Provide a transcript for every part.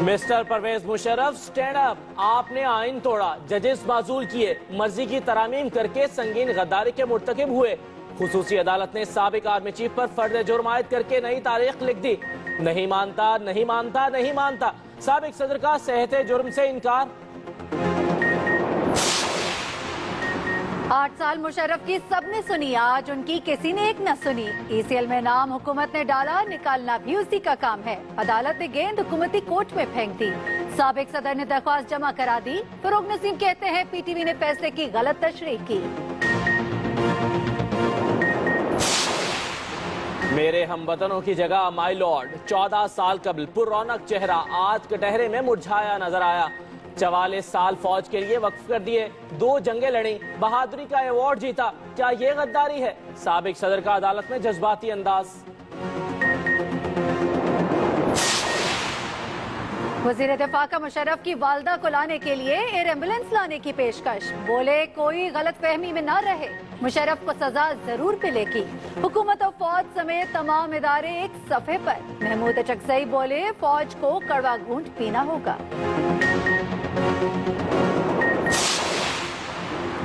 Mister Parvez Musharraf stand up. आपने आइन तोड़ा, जजेस माजूल किए, मर्जी की तरामीम करके संगीन गद्दारी के मुर्तकिब हुए। खुसूसी अदालत ने साबिक आर्मी चीफ पर फर्द जुर्म आयद करके नई तारीख लिख दी। नहीं मानता, नहीं मानता, नहीं मानता। साबिक सदर का सहते जुर्म से इनकार। 8 साल मुशर्रफ की सबने सुनी, आज उनकी किसी ने एक न सुनी। ECL में नाम हुकूमत ने डाला, निकालना भी उसी का काम है। अदालत ने गेंद हुकूमती कोर्ट में फेंक दी। साबिक सदर ने दरख्वास्त जमा करा दी। फरोग नसीम कहते हैं PTV ने फैसले की गलत तशरीह की। मेरे हमवतनों की जगह माई लॉर्ड। 14 साल कबल पुरौनक चेहरा आज कटहरे में मुरझाया नजर आया। 44 साल फौज के लिए वक्फ कर दिए, 2 जंगें लड़ी, बहादुरी का अवार्ड जीता। क्या ये गद्दारी है? साबिक सदर का अदालत में जज्बाती अंदाज। वजीर दिफा का मुशर्रफ की वालदा को लाने के लिए एयर एम्बुलेंस लाने की पेशकश। बोले कोई गलत फहमी में न रहे, मुशर्रफ को सजा जरूर मिलेगी। हुकूमत और फौज समेत तमाम इदारे एक सफे पर। महमूद चकसई बोले फौज को कड़वा घूंट पीना होगा।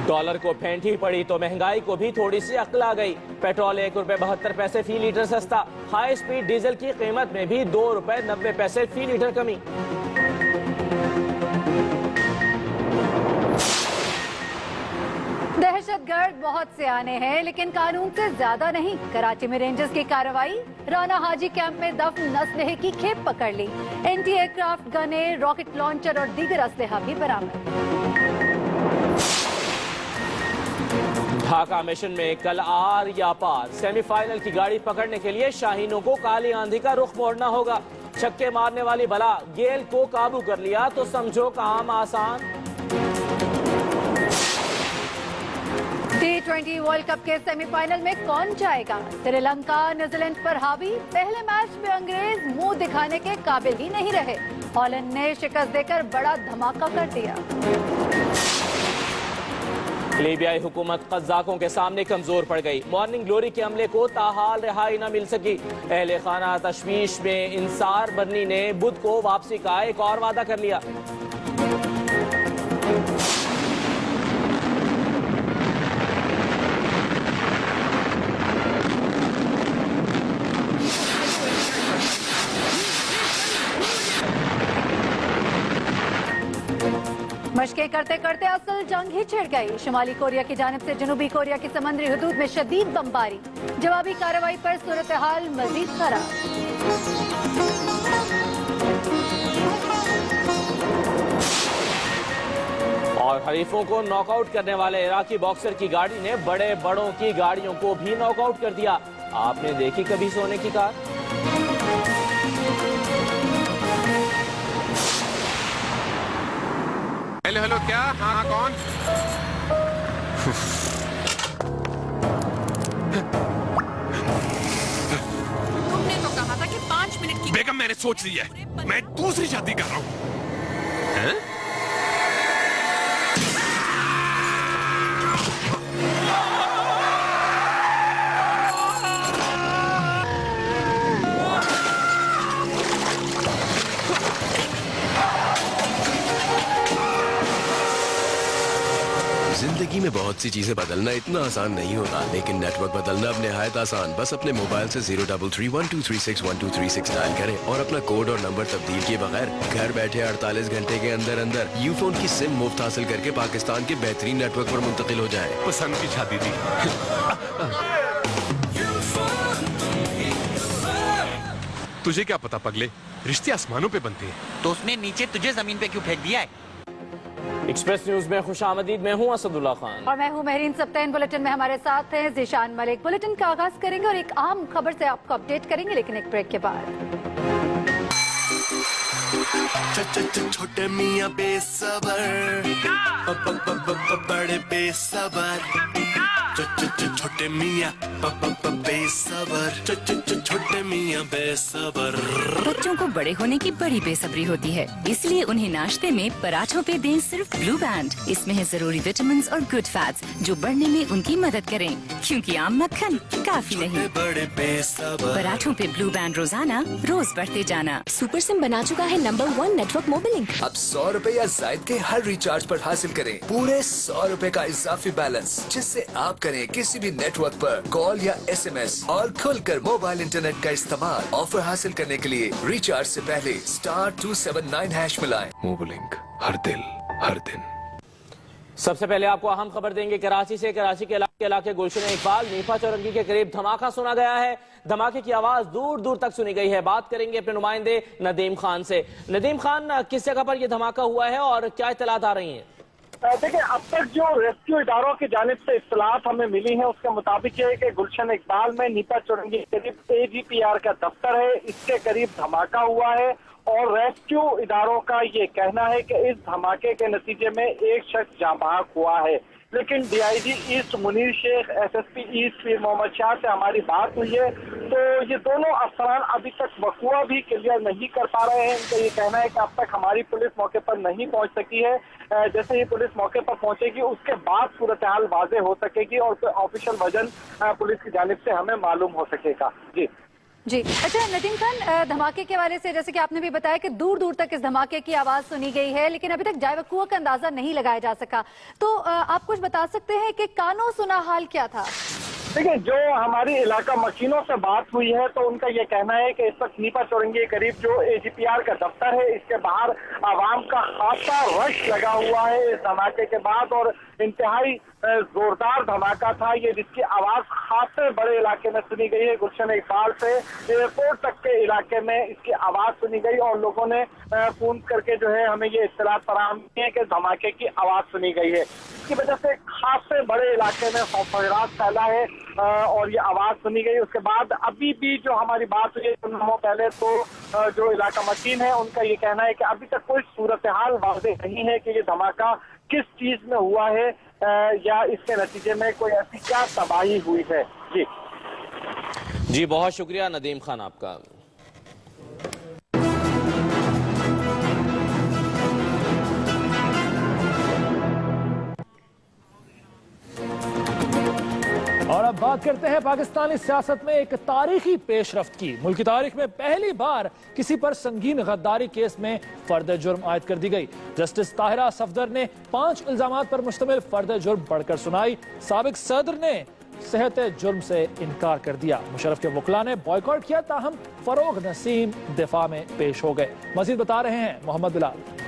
डॉलर को फेंट ही पड़ी तो महंगाई को भी थोड़ी सी अक्ल आ गई। पेट्रोल 1 रुपए 72 पैसे फी लीटर सस्ता। हाई स्पीड डीजल की कीमत में भी 2 रुपए 90 पैसे फी लीटर कमी। दहशतगर्द बहुत से आने हैं, लेकिन कानून से ज्यादा नहीं। कराची में रेंजर्स की कार्रवाई, राना हाजी कैंप में दफन असलहे की खेप पकड़ ली। एंटी एयरक्राफ्ट गनें, रॉकेट लॉन्चर और दीगर असलहा भी बरामद। ढाका मिशन में कल आर या पार। सेमीफाइनल की गाड़ी पकड़ने के लिए शाहीनों को काली आंधी का रुख मोड़ना होगा। छक्के मारने वाली बला गेल को काबू कर लिया तो समझो काम आसान। T20 वर्ल्ड कप के सेमीफाइनल में कौन जाएगा? श्रीलंका न्यूजीलैंड पर हावी। पहले मैच में अंग्रेज मुंह दिखाने के काबिल ही नहीं रहे। हॉलैंड ने शिकस्त देकर बड़ा धमाका कर दिया। लीबियाई हुकूमत कज़ाकों के सामने कमजोर पड़ गई। मॉर्निंग ग्लोरी के हमले को ताहाल रिहाई न मिल सकी। अहले खाना तशवीश में इंसार बर्नी ने बुध को वापसी का एक और वादा कर लिया। मशकें करते करते असल जंग ही छिड़ गई। शुमाली कोरिया की जानिब से जनूबी कोरिया की समुद्री हुदूद में शदीद बमबारी। जवाबी कार्रवाई पर सूरत हाल मजीद खराब। और हरीफों को नॉकआउट करने वाले इराकी बॉक्सर की गाड़ी ने बड़े बड़ों की गाड़ियों को भी नॉकआउट कर दिया। आपने देखी कभी सोने की कार? हेलो हेलो, क्या? हाँ कौन? तुमने तो कहा था कि 5 मिनट की। बेगम मैंने सोच लिया है, मैं दूसरी शादी कर रहा हूँ। जिंदगी में बहुत सी चीजें बदलना इतना आसान नहीं होता, लेकिन नेटवर्क बदलना अब निहायत आसान। बस अपने मोबाइल से 03312361236 डायल करें और अपना कोड और नंबर तब्दील किए बगैर घर बैठे 48 घंटे के अंदर अंदर यूफोन की सिम मुफ्त हासिल करके पाकिस्तान के बेहतरीन नेटवर्क पर मुंतकिल हो जाएं। पसंद की शादी थी। तुझे क्या पता पगले, रिश्ते आसमानों पे बनते हैं। तो उसने नीचे तुझे जमीन पे क्यों फेंक दिया है? एक्सप्रेस न्यूज में खुशामदीद। मैं हूं असदुल्ला खान और मैं हूं महरीन। सप्ताह बुलेटिन में हमारे साथ हैं ज़ीशान मलिक। बुलेटिन का आगाज करेंगे और एक अहम खबर से आपको अपडेट करेंगे, लेकिन एक ब्रेक के बाद। छोटे मियां बेसबर, बड़े बेसबर, छोटे मियाँ बेसबर, छोटे मियाँ बेसबर। बच्चों को बड़े होने की बड़ी बेसब्री होती है, इसलिए उन्हें नाश्ते में पराठों पे दें सिर्फ ब्लू बैंड। इसमें है जरूरी विटामिन और गुड फैट्स जो बढ़ने में उनकी मदद करें, क्योंकि आम मक्खन काफी नहीं। बड़े बेसबर। पराठों पे ब्लू बैंड रोजाना, रोज बढ़ते जाना। सुपर सिम बना चुका है नंबर 1 नेटवर्क मोबाइल लिंक। अब 100 रुपए या जायद के हर रिचार्ज पर हासिल करें पूरे 100 रुपए का इजाफी बैलेंस, जिससे आप करें किसी भी नेटवर्क पर कॉल या SMS और खुलकर मोबाइल इंटरनेट का इस्तेमाल। ऑफर हासिल करने के लिए रिचार्ज से पहले *279# मिलाएं। मोबाइल लिंक, हर दिल हर दिन। सबसे पहले आपको अहम खबर देंगे कराची से। कराची के इलाके गुलशन इकबाल नीफा चौरंगी के करीब धमाका सुना गया है। धमाके की आवाज दूर दूर तक सुनी गई है। बात करेंगे अपने नुमाइंदे नदीम खान से। नदीम खान, किस जगह पर यह धमाका हुआ है और क्या इत्तलात आ रही हैं? देखिए, अब तक जो रेस्क्यू इदारों की जानिब से इत्तलात हमें मिली है उसके मुताबिक है कि गुलशन इकबाल में नीफा चौरंगी के करीब AGPR का दफ्तर है, इसके करीब धमाका हुआ है और रेस्क्यू इदारों का ये कहना है कि इस धमाके के नतीजे में एक शख्स जाँ बहक हुआ है। लेकिन DIG east Munir Sheikh, SSP east Pir Mohammad Shah से हमारी बात हुई है तो ये दोनों अफसरान अभी तक वकूआ भी क्लियर नहीं कर पा रहे हैं। इनका ये कहना है कि अब तक हमारी पुलिस मौके पर नहीं पहुंच सकी है। जैसे ही पुलिस मौके पर पहुंचेगी उसके बाद सूरत हाल वाज़ेह हो सकेगी और कोई ऑफिशियल वर्जन पुलिस की जानिब से हमें मालूम हो सकेगा। जी अच्छा नदीम खान, धमाके के हवाले से जैसे कि आपने भी बताया कि दूर दूर तक इस धमाके की आवाज सुनी गई है, लेकिन अभी तक जाए वकूआ का अंदाजा नहीं लगाया जा सका, तो आप कुछ बता सकते हैं कि कानो सुना हाल क्या था? देखिए, जो हमारी इलाका मशीनों से बात हुई है तो उनका ये कहना है कि इस वक्त नीफा चौरंगी के करीब जो AGPR का दफ्तर है इसके बाहर आवाम का खासा रश लगा हुआ है इस धमाके के बाद और इंतहाई जोरदार धमाका था ये, जिसकी आवाज खासे बड़े इलाके में सुनी गई है। गुलशन इकबाल से एयरपोर्ट तक के इलाके में इसकी आवाज सुनी गई और लोगों ने फोन करके जो है हमें ये इत्तलात फराहम की है कि धमाके की आवाज सुनी गई है। इसकी वजह से खासे बड़े इलाके में खौफनाक फैला है और ये आवाज सुनी गई। उसके बाद अभी भी जो हमारी बात हुई पहले तो जो इलाका मशीन है उनका ये कहना है कि अभी तक कोई सूरत हाल वाज़ेह नहीं है कि ये धमाका किस चीज में हुआ है या इसके नतीजे में कोई ऐसी क्या तबाही हुई है। जी, बहुत शुक्रिया नदीम खान आपका। और अब बात करते हैं पाकिस्तानी सियासत में एक तारीखी पेशरफ्त की। मुल्क की तारीख में पहली बार किसी पर संगीन गद्दारी केस में फर्द जुर्म आयद कर दी गई। जस्टिस ताहिरा सफदर ने 5 इल्जामात पर मुश्तमिल फर्द जुर्म पढ़कर सुनाई। साबिक सदर ने सेहत जुर्म से इनकार कर दिया। मुशर्रफ के वकला ने बॉयकॉट किया, ताहम फरोग नसीम दिफा में पेश हो गए। मजीद बता रहे हैं मोहम्मद बिलाल।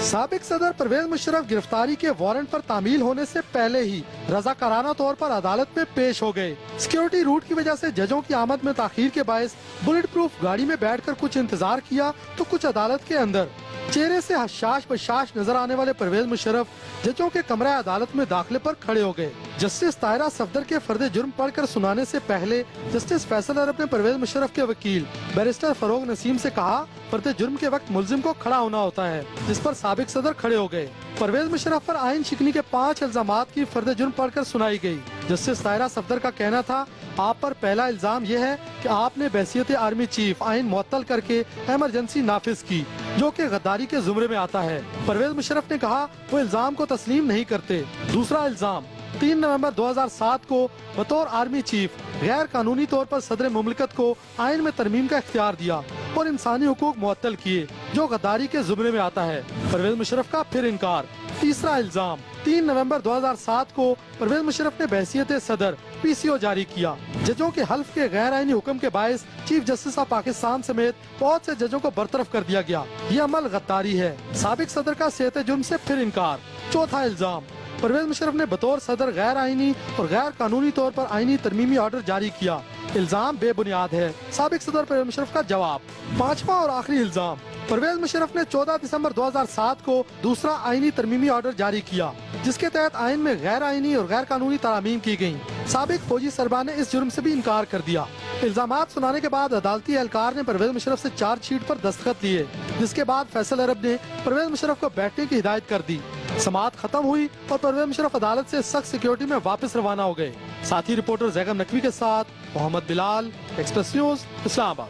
साबिक सदर परवेज मुशर्रफ गिरफ्तारी के वारंट पर तामील होने से पहले ही रजाकाराना तौर पर अदालत में पेश हो गए। सिक्योरिटी रूट की वजह से जजों की आमद में ताखीर के बायस बुलेट प्रूफ गाड़ी में बैठकर कुछ इंतजार किया तो कुछ अदालत के अंदर। चेहरे से हशाश बशाश नजर आने वाले परवेज मुशर्रफ जजों के कमरा अदालत में दाखिले पर खड़े हो गए। जस्टिस ताहिरा सफदर के फर्द जुर्म पढ़कर सुनाने से पहले जस्टिस फैसल अरब ने परवेज मुशर्रफ के वकील बैरिस्टर फरोग नसीम से कहा, फर्द जुर्म के वक्त मुल्जिम को खड़ा होना होता है, जिस पर साबिक सदर खड़े हो गए। परवेज मुशर्रफ पर आइन शिकनी के 5 इल्जामात की फर्द जुर्म पढ़कर सुनाई गई। जस्टिस ताहिरा सफदर का कहना था, आप पर पहला इल्जाम यह है कि आपने बैसियत आर्मी चीफ आइन मुअत्तल करके इमरजेंसी नाफिज की, जो कि गद्दारी के जुमरे में आता है। परवेज मुशर्रफ ने कहा वो इल्जाम को तस्लीम नहीं करते। दूसरा इल्जाम, 3 नवंबर 2007 को बतौर आर्मी चीफ गैर कानूनी तौर पर सदर मुमलिकत को आइन में तरमीम का इख्तियार दिया और इंसानी हुकूक मुअत्तल किए, जो गद्दारी के जुमरे में आता है। परवेज मुशर्रफ का फिर इनकार। तीसरा इल्जाम, 3 नवंबर 2007 को परवेज मुशर्रफ ने बहसियत सदर PCO जारी किया। जजों के हल्फ के गैर आईनी हुक्म के बायस चीफ जस्टिस ऑफ पाकिस्तान समेत बहुत से जजों को बरतरफ कर दिया गया। ये अमल गद्दारी है। साबिक सदर का सेहत जुर्म से फिर इनकार। चौथा इल्जाम, परवेज मुशर्रफ ने बतौर सदर गैर आईनी और गैर कानूनी तौर पर आईनी तरमीमी ऑर्डर जारी किया। इल्जाम बेबुनियाद है। साबिक सदर परवेज मुशर्रफ का जवाब। पांचवा और आखिरी इल्जाम, परवेज मुशर्रफ ने 14 दिसंबर 2007 को दूसरा आईनी तरमीमी ऑर्डर जारी किया, जिसके तहत आइन में गैर आईनी और गैर कानूनी तरामीम की गयी। साबिक फौजी सरबराह ने इस जुर्म से भी इनकार कर दिया। इल्जामात सुनाने के बाद अदालती एहलकार ने परवेज मुशर्रफ से चार्जशीट पर दस्तखत लिए, जिसके बाद फैसल अरब ने परवेज मुशर्रफ को बैठने की हिदायत कर दी। समाअत खत्म हुई और परवेज मुशर्रफ अदालत से सख्त सिक्योरिटी में वापस रवाना हो गए। साथी रिपोर्टर जैगम नकवी के साथ मोहम्मद बिलाल, एक्सप्रेस न्यूज, इस्लामाबाद।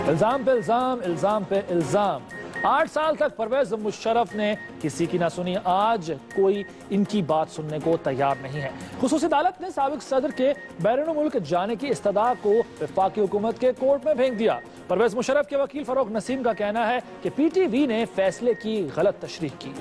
इल्जाम पे इल्जाम, इल्जाम पे इल्जाम। 8 साल तक परवेज मुशर्रफ ने किसी की ना सुनी। आज कोई इनकी बात सुनने को तैयार नहीं है। खुसूसी अदालत ने साबिक सदर के बैरून मुल्क जाने की इस्तदा को वफाकी हुकूमत के कोर्ट में भेज दिया। परवेज मुशर्रफ के वकील फरोग नसीम का कहना है कि PTV ने फैसले की गलत तशरीह की।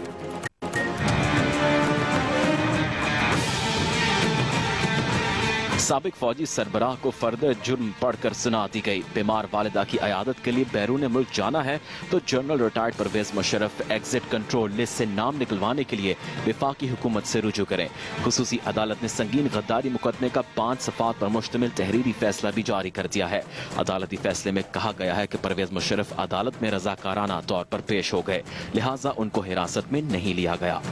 साबिक फौजी सरबराह को फर्द जुर्म पढ़कर सुना दी गई। बीमार वालिदा की अयादत के लिए बैरून मुल्क जाना है तो general retired Parvez Musharraf exit control list से नाम निकलवाने के लिए वफाकी हुकूमत से रुजू करें। खुसूसी अदालत ने संगीन गद्दारी मुकदमे का 5 सफ़ात पर मुश्तमिल तहरीरी फैसला भी जारी कर दिया है। अदालती फैसले में कहा गया है कि परवेज मुशर्रफ अदालत में रजाकाराना तौर पर पेश हो गए, लिहाजा उनको हिरासत में नहीं लिया गया।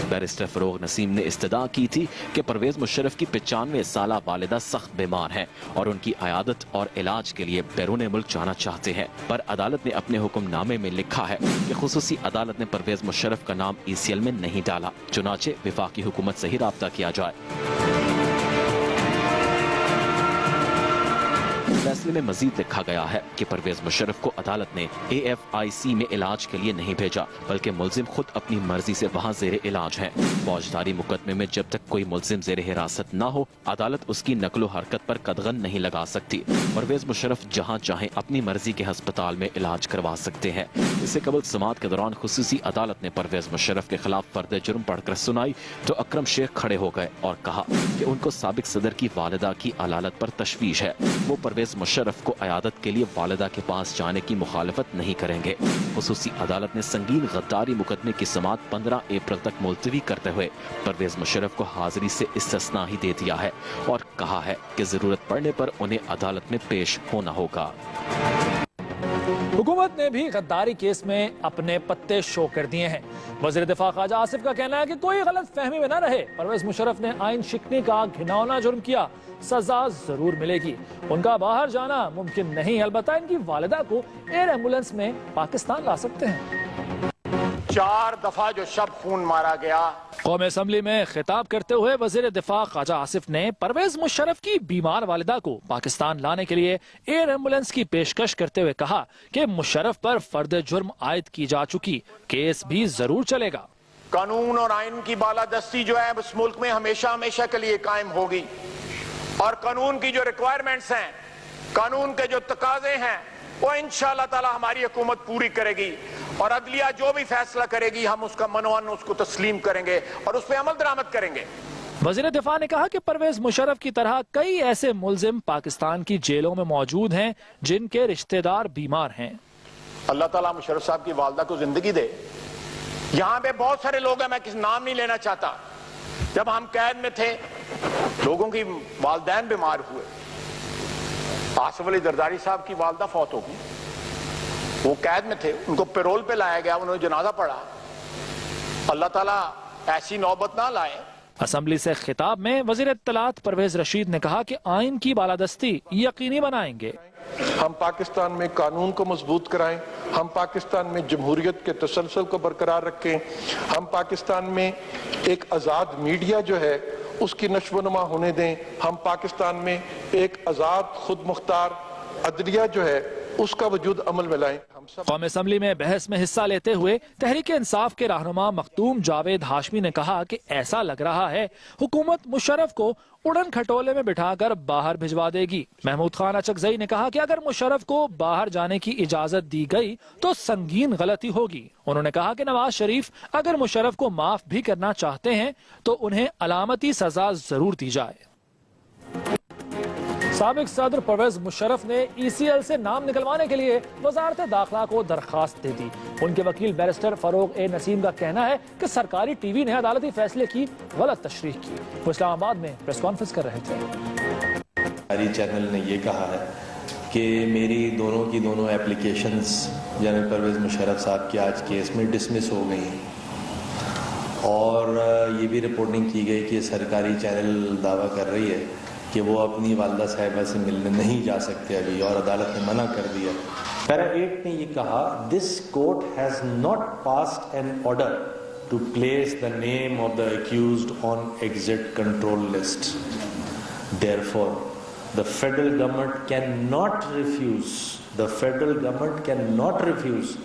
बैरिस्टर फरोग नसीम ने इस्तदा की थी कि परवेज मुशर्रफ की 95 साला वालिदा सख्त बीमार हैं और उनकी अयादत और इलाज के लिए बैरून मुल्क जाना चाहते हैं, पर अदालत ने अपने हुक्मनामे में लिखा है कि खुसूसी अदालत ने परवेज मुशर्रफ का नाम ECL में नहीं डाला, चुनाचे वफाकी हुकूमत से ही राब्ता किया जाए। फैसले में मजीद लिखा गया है कि परवेज मुशर्रफ को अदालत ने AFIC में इलाज के लिए नहीं भेजा, बल्कि मुल्जिम खुद अपनी मर्जी से वहाँ जेर इलाज है। फौजदारी मुकदमे में जब तक कोई मुल्जिम जेर हिरासत न हो, अदालत उसकी नकलो हरकत पर कदगन नहीं लगा सकती। परवेज मुशर्रफ जहाँ चाहे अपनी मर्जी के अस्पताल में इलाज करवा सकते हैं। इससे कबल समाअत के दौरान खुसूसी अदालत ने परवेज मुशर्रफ के खिलाफ फर्द जुर्म पढ़कर सुनाई तो अकरम शेख खड़े हो गए और कहा कि उनको साबिक सदर की वालिदा की अलालत पर तशवीश है। वो परवेज मुशर्रफ को अयादत के लिए वालिदा के पास जाने की मुखालफत नहीं करेंगे। खुसूसी अदालत ने संगीन गद्दारी मुकदमे की समाअत 15 अप्रैल तक मुलतवी करते हुए परवेज मुशर्रफ को हाजिरी से इस्तिस्ना ही दे दिया है और कहा है कि जरूरत पड़ने पर उन्हें अदालत में पेश होना होगा। हुकूमत ने भी गद्दारी केस में अपने पत्ते शो कर दिए हैं। वज़ीर दिफा ख्वाजा आसिफ का कहना है कि कोई गलत फहमी में न रहे, परवेज मुशर्रफ ने आइन शिकनी का घिनौना जुर्म किया, सजा जरूर मिलेगी। उनका बाहर जाना मुमकिन नहीं, अलबत्ता इनकी वालिदा को एयर एम्बुलेंस में पाकिस्तान ला सकते हैं। 4 दफा जो शब खून मारा गया। कौमी असम्बली में खिताब करते हुए वज़ीर दिफा ख्वाजा आसिफ ने परवेज मुशर्रफ की बीमार वालिदा को पाकिस्तान लाने के लिए एयर एम्बुलेंस की पेशकश करते हुए कहा कि मुशर्रफ पर फर्द जुर्म आयद की जा चुकी, केस भी जरूर चलेगा। कानून और आइन की बालादस्ती जो है इस मुल्क में हमेशा हमेशा के लिए कायम होगी और कानून की जो रिक्वायरमेंट्स हैं, कानून के जो तकाजे हैं, वो इंशाअल्लाह ताला हमारी हुकूमत पूरी करेगी और अदलिया जो भी फैसला करेगी हम उसका मनोवन उसको तस्लीम करेंगे और उस पर अमल दरामद करेंगे। वज़ीर दिफा ने कहा कि परवेज मुशर्रफ की तरह कई ऐसे मुल्जिम पाकिस्तान की जेलों में मौजूद हैं जिनके रिश्तेदार बीमार हैं। अल्लाह ताला मुशर्रफ साहब की वालिदा को जिंदगी दे। यहाँ पे बहुत सारे लोग हैं, मैं किसी नाम नहीं लेना चाहता, जब हम कैद में थे लोगों की वालिदैन बीमार हुए। आसिफ अली जरदारी साहब की वालिदा फौत हो गई, वो कैद में थे, उनको पैरोल पे लाया गया, उन्होंने जनाजा पढ़ा। अल्लाह ताला ऐसी नौबत ना लाए। असम्बली से खिताब में वज़ीर इत्तलात परवेज रशीद ने कहा कि आइन की बालादस्ती यकीनी बनाएंगे। हम पाकिस्तान में कानून को मजबूत कराएं, हम पाकिस्तान में जमहूरियत के तसलसल को बरकरार रखें, हम पाकिस्तान में एक आज़ाद मीडिया जो है उसकी नश्वनुमा होने दें, हम पाकिस्तान में एक आज़ाद खुद मुख्तार अदलिया जो है उसका वजूद अमल में लाएं। कौमी असम्बली में बहस में हिस्सा लेते हुए तहरीक इंसाफ के रहनुमा मखदूम जावेद हाशमी ने कहा कि ऐसा लग रहा है हुकूमत मुशर्रफ को उड़न खटोले में बिठाकर बाहर भिजवा देगी। महमूद खान अचकजई ने कहा कि अगर मुशर्रफ को बाहर जाने की इजाजत दी गई तो संगीन गलती होगी। उन्होंने कहा कि नवाज शरीफ अगर मुशर्रफ को माफ भी करना चाहते हैं तो उन्हें अलामती सजा जरूर दी जाए। साबिक सदर परवेज मुशर्रफ ने ECL से नाम निकलवाने के लिए वजारत दाखिला को दरखास्त दे दी। उनके वकील बैरिस्टर फरोग नसीम का कहना है कि सरकारी TV ने अदालती फैसले की गलत तशरीह की। वो इस्लामाबाद में प्रेस कॉन्फ्रेंस कर रहे थे। सरकारी चैनल ने ये कहा है कि मेरी दोनों की दोनों एप्लीकेशंस जनरल परवेज मुशर्रफ साहब की आज केस में डिसमिस हो गई और ये भी रिपोर्टिंग की गई कि सरकारी चैनल दावा कर रही है कि वो अपनी वालदा साहिबा से मिलने नहीं जा सकते अभी, और अदालत ने मना कर दिया। पैरा 8 ने ये कहा, this court has not passed an order to place the name of the accused on exit control list, therefore the federal government can not refuse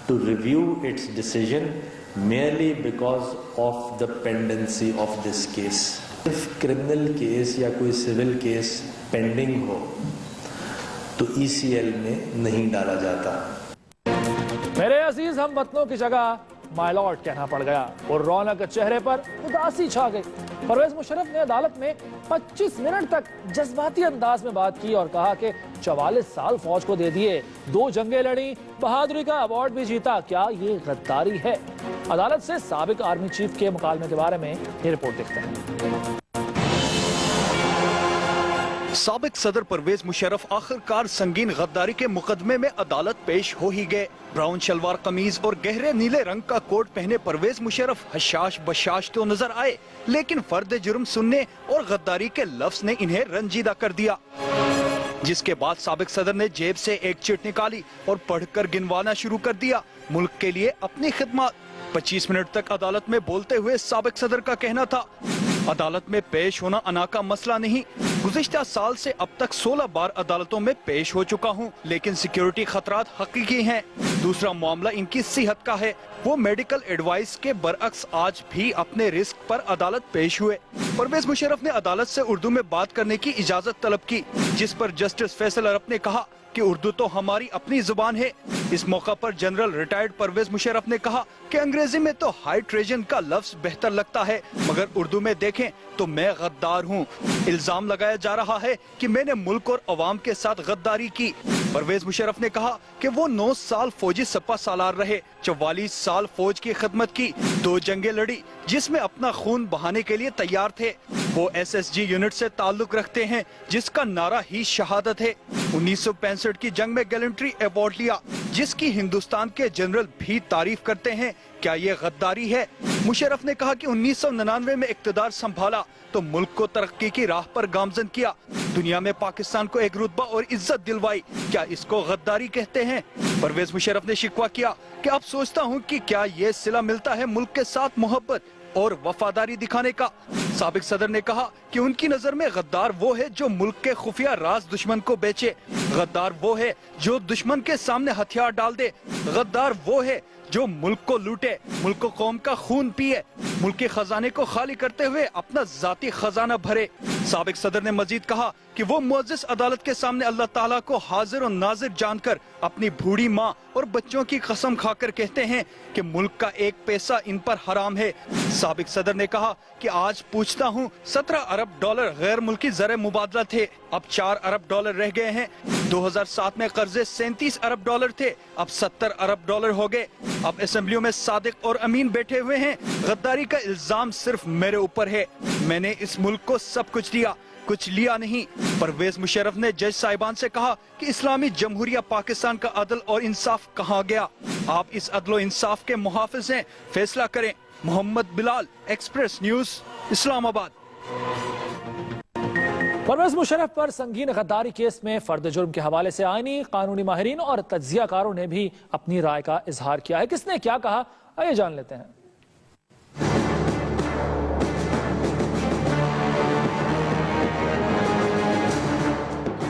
to review its decision merely because of the pendency of this case. If criminal case या कोई civil case pending हो तो ECL में नहीं डाला जाता। मेरे अजीज हम वतनों की जगह माय लॉर्ड कहना पड़ गया और रौनक चेहरे पर उदासी छा गई। परवेज मुशर्रफ ने अदालत में 25 मिनट तक जज्बाती अंदाज में बात की और कहा कि 44 साल फौज को दे दिए, 2 जंगें लड़ी, बहादुरी का अवार्ड भी जीता, क्या ये गद्दारी है? अदालत से साबिक आर्मी चीफ के मुकालमे के बारे में ये रिपोर्ट देखते हैं। साबिक सदर परवेज मुशर्रफ आखिरकार संगीन गद्दारी के मुकदमे में अदालत पेश हो ही गए। ब्राउन शलवार कमीज और गहरे नीले रंग का कोट पहने परवेज मुशर्रफ हशाश बशाश तो नजर आए, लेकिन फर्द जुर्म सुनने और गद्दारी के लफ्ज ने इन्हें रंजीदा कर दिया। जिसके बाद साबिक सदर ने जेब से एक चिट निकाली और पढ़कर गिनवाना शुरू कर दिया, मुल्क के लिए अपनी खिदमत। 25 मिनट तक अदालत में बोलते हुए साबिक सदर का कहना था, अदालत में पेश होना अना का मसला नहीं, गुज़िश्ता साल से अब तक 16 बार अदालतों में पेश हो चुका हूँ, लेकिन सिक्योरिटी खतरात हकीकी हैं। दूसरा मामला इनकी सेहत का है, वो मेडिकल एडवाइस के बरअक्स आज भी अपने रिस्क पर अदालत पेश हुए। परवेज मुशर्रफ ने अदालत से उर्दू में बात करने की इजाजत तलब की, जिस पर जस्टिस फैसल अरब ने कहा कि उर्दू तो हमारी अपनी जुबान है। इस मौका पर जनरल रिटायर्ड परवेज मुशर्रफ ने कहा कि अंग्रेजी में तो हाई ट्रेजन का लफ्ज बेहतर लगता है, मगर उर्दू में देखें तो मैं गद्दार हूँ। इल्जाम लगाया जा रहा है कि मैंने मुल्क और अवाम के साथ गद्दारी की। परवेज मुशर्रफ ने कहा कि वो 9 साल फौजी सपा सालार रहे, 44 साल फौज की खिदमत की, 2 जंगें लड़ी जिसमें अपना खून बहाने के लिए तैयार थे। वो SSG यूनिट से ताल्लुक रखते हैं जिसका नारा ही शहादत है। 1965 की जंग में गैलेंट्री अवार्ड लिया, जिसकी हिंदुस्तान के जनरल भी तारीफ करते हैं। क्या ये गद्दारी है? मुशर्रफ ने कहा कि 1999 में इक्तदार संभाला तो मुल्क को तरक्की की राह पर गामजन किया, दुनिया में पाकिस्तान को एक रुतबा और इज्जत दिलवाई, क्या इसको गद्दारी कहते हैं? परवेज मुशर्रफ ने शिकवा किया कि अब सोचता हूँ कि क्या ये सिला मिलता है मुल्क के साथ मोहब्बत और वफादारी दिखाने का। साबिक सदर ने कहा कि उनकी नजर में गद्दार वो है जो मुल्क के खुफिया राज दुश्मन को बेचे, गद्दार वो है जो दुश्मन के सामने हथियार डाल दे, गद्दार वो है जो मुल्क को लूटे, मुल्क को कौम का खून पिए, मुल्क के खजाने को खाली करते हुए अपना जाती खजाना भरे। साबिक सदर ने मजीद कहा कि वो मुअज़्ज़िज़ अदालत के सामने अल्लाह ताला को हाजिर और नाजिर जानकर अपनी बूढ़ी माँ और बच्चों की कसम खाकर कहते हैं कि मुल्क का एक पैसा इन पर हराम है। साबिक सदर ने कहा कि आज पूछता हूँ, 17 अरब डॉलर गैर मुल्की ज़र मुबादला थे, अब 4 अरब डॉलर रह गए हैं। 2007 में कर्जे 37 अरब डॉलर थे, अब 70 अरब डॉलर हो गए। अब असेंबलियों में सादिक और अमीन बैठे हुए हैं। गद्दारी का इल्जाम सिर्फ मेरे ऊपर है, मैंने इस मुल्क को सब कुछ दिया, कुछ लिया नहीं। परवेज मुशर्रफ ने जज साहिबान से कहा कि इस्लामी जमहूरिया पाकिस्तान का अदल और इंसाफ कहाँ गया? आप इस अदल और इंसाफ के मुहाफिज हैं, फैसला करें। Mohammad Bilal, Express News, Islamabad. परवेज मुशर्रफ पर संगीन गद्दारी केस में फर्द जुर्म के हवाले से आईनी, कानूनी माहिरीन और तज्जियाकारों ने भी अपनी राय का इजहार किया है। किसने क्या कहा, आइए जान लेते हैं।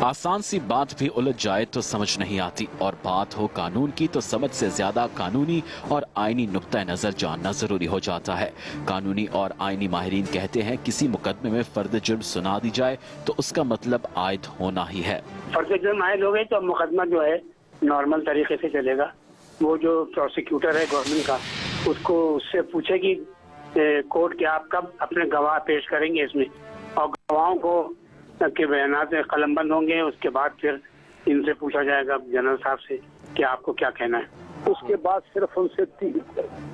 आसान सी बात भी उलझ जाए तो समझ नहीं आती, और बात हो कानून की तो समझ से ज्यादा कानूनी और आईनी नुक्ता नजर जानना जरूरी हो जाता है। कानूनी और आईनी माहिरीन कहते हैं किसी मुकदमे में फर्द जुर्म सुना दी जाए तो उसका मतलब आयद होना ही है। फर्द जुर्म आयद हो गए तो मुकदमा जो है नॉर्मल तरीके से चलेगा। वो जो प्रोसिक्यूटर है गवर्नमेंट का, उसको उससे पूछे कि कोर्ट के आप कब अपने गवाह पेश करेंगे इसमें, और गवाहों को के बयानात में कलमबंद होंगे। उसके बाद फिर इनसे पूछा जाएगा जनरल साहब से कि आपको क्या कहना है। उसके बाद सिर्फ उनसे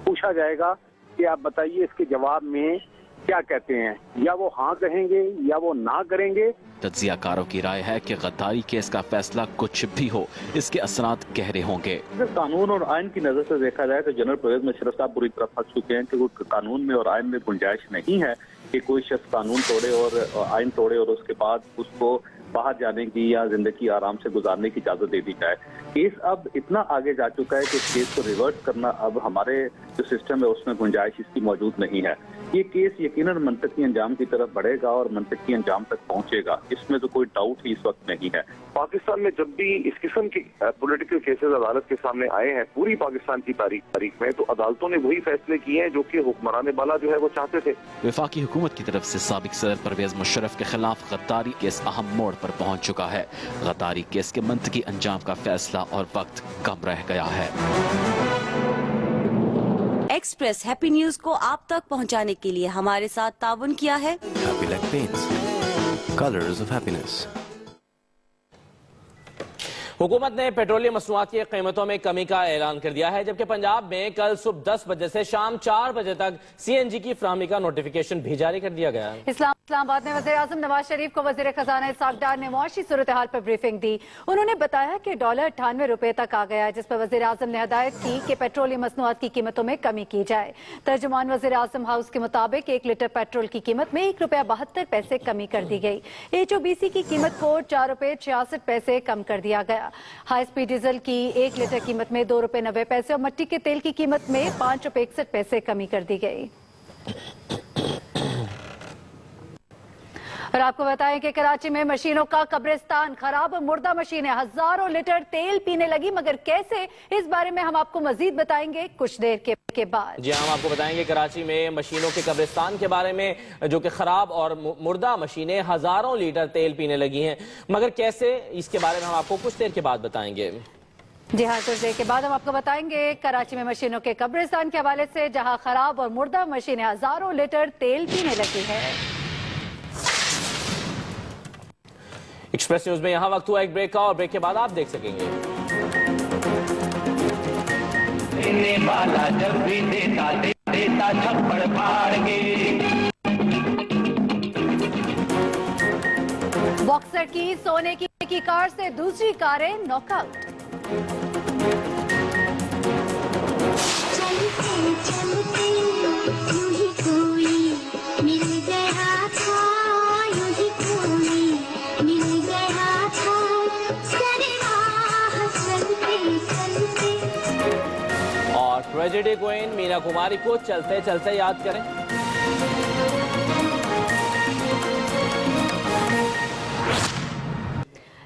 पूछा जाएगा कि आप बताइए इसके जवाब में क्या कहते हैं, या वो हाँ कहेंगे या वो ना करेंगे। तज्जियाकारों की राय है कि गद्दारी केस का फैसला कुछ भी हो, इसके असरात गहरे होंगे। अगर कानून और आइन की नजर से देखा जाए तो जनरल परवेज मुशर्रफ साहब बुरी तरह फंस चुके हैं कि वो कानून में और आइन में गुंजाइश नहीं है कि कोई शख्स कानून तोड़े और आइन तोड़े और उसके बाद उसको बाहर जाने की या जिंदगी आराम से गुजारने की इजाजत दे दी जाए। केस अब इतना आगे जा चुका है कि इस केस को रिवर्स करना अब हमारे जो सिस्टम है उसमें गुंजाइश इसकी मौजूद नहीं है। ये केस यकीनन मंतकी अंजाम की तरफ बढ़ेगा और मंतकी अंजाम तक पहुंचेगा, इसमें तो कोई डाउट ही इस वक्त नहीं है। पाकिस्तान में जब भी इस किस्म के पॉलिटिकल केसेस अदालत के सामने आए हैं पूरी पाकिस्तान की तारीख में, तो अदालतों ने वही फैसले किए हैं जो कि हुक्मरान बाला जो है वो चाहते थे। वफाकी हुकूमत की तरफ से साबिक सदर परवेज मुशर्रफ के खिलाफ गद्दारी केस अहम मोड़ पर पहुंच चुका है। गद्दारी केस के मंतकी अंजाम का फैसला और वक्त कम रह गया है। एक्सप्रेस हैप्पी न्यूज को आप तक पहुंचाने के लिए हमारे साथ ताउन किया है Happy Like Paints, Colors of Happiness। हुकूमत ने पेट्रोलियम मसनूआत की कीमतों में कमी का ऐलान कर दिया है, जबकि पंजाब में कल सुबह 10 बजे से शाम 4 बजे तक CNG की फराहमी का नोटिफिकेशन भी जारी कर दिया गया है। इस्लामाबाद में वज़ीर आज़म नवाज शरीफ को वज़ीर खजाना इसहाक डार ने मुआशी सूरत हाल पर ब्रीफिंग दी। उन्होंने बताया कि डॉलर 98 रुपए तक आ गया है, जिस पर वज़ीर आज़म ने हिदायत की कि पेट्रोलियम मसनूआत की कीमतों में कमी की जाए। तर्जुमान वज़ीर आज़म हाउस के मुताबिक 1 लीटर पेट्रोल की कीमत में ₹1.72 कमी कर दी गई। HOBC की कीमत को ₹4.66 कम कर दिया गया। हाई स्पीड डीजल की 1 लीटर कीमत में ₹2.90 और मट्टी के तेल की कीमत में ₹5.61 कमी कर दी गई। और आपको बताएं कि कराची में मशीनों का कब्रिस्तान, खराब और मुर्दा मशीनें, हजारों लीटर तेल पीने लगी, मगर कैसे, इस बारे में हम आपको मजीद बताएंगे कुछ देर के बाद। जी हम आपको बताएंगे कराची में मशीनों के कब्रिस्तान के बारे में, जो कि खराब और मुर्दा मशीनें हजारों लीटर तेल पीने लगी हैं, मगर कैसे, इसके बारे में हम आपको कुछ देर के बाद बताएंगे। जी हाँ, कुछ देर के बाद हम आपको बताएंगे कराची में मशीनों के कब्रिस्तान के हवाले से, जहां खराब और मुर्दा मशीनें हजारों लीटर तेल पीने लगी है। एक्सप्रेस न्यूज में यहाँ वक्त हुआ एक ब्रेक का, और ब्रेक के बाद आप देख सकेंगे। देने वाला जब भी देता देता थप्पड़ फाड़ के। बॉक्सर की सोने की कार से दूसरी कारें नॉकआउट। और ट्रेजेडी क्वीन मीना कुमारी को चलते चलते याद करें।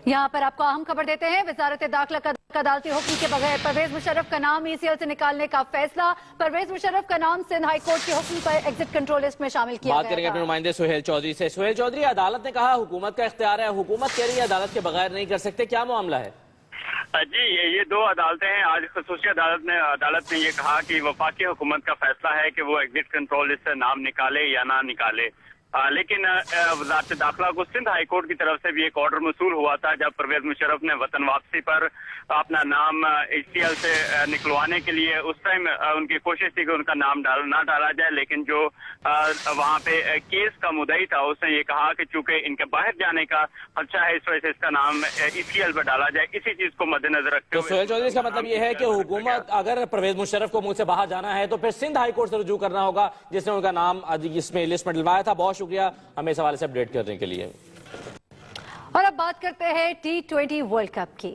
यहाँ पर आपको अहम खबर देते हैं। वजारत दाखिला का अदालती हुक्म के बगैर परवेज मुशर्रफ का नाम ECL से निकालने का फैसला। परवेज मुशर्रफ का नाम सिंध हाई कोर्ट के हुक्म पर एग्जिट कंट्रोल लिस्ट में शामिल किया गया। बात करेंगे अपने नुमाइंदे सुहेल चौधरी से। सुहेल चौधरी, अदालत ने कहा हुकूमत का इख्तियार है, हुकूमत कह रही है अदालत के बगैर नहीं कर सकते, क्या मामला है? जी ये 2 अदालतें हैं। आज खसूसी अदालत ने ये कहा कि वफाकी हुकूमत का फैसला है कि वो एग्जिट कंट्रोल लिस्ट से नाम निकाले या ना निकाले, लेकिन वजारत दाखिला को सिंध हाई कोर्ट की तरफ से भी एक ऑर्डर मसूल हुआ था, जब परवेज मुशर्रफ ने वतन वापसी पर अपना नाम ECL से निकलवाने के लिए उस टाइम उनकी कोशिश थी कि उनका नाम ना डाला जाए, लेकिन जो वहाँ पे केस का मुद्दई था उसने ये कहा कि चूंकि इनके बाहर जाने का खदशा है, इस वजह से इसका नाम ECL पर डाला जाए। इसी चीज को मद्देनजर रखते हुए सुहेल चौधरी, इसका मतलब ये है कि हुकूमत अगर परवेज मुशर्रफ को मुल्क से बाहर जाना है तो फिर सिंध हाई कोर्ट से रुजू करना होगा, जिसने उनका नाम इसमें लिस्ट में डलवाया था। बहुत शुक्रिया हमें इस हवाले से अपडेट करने के लिए। और अब बात करते हैं T20 वर्ल्ड कप की।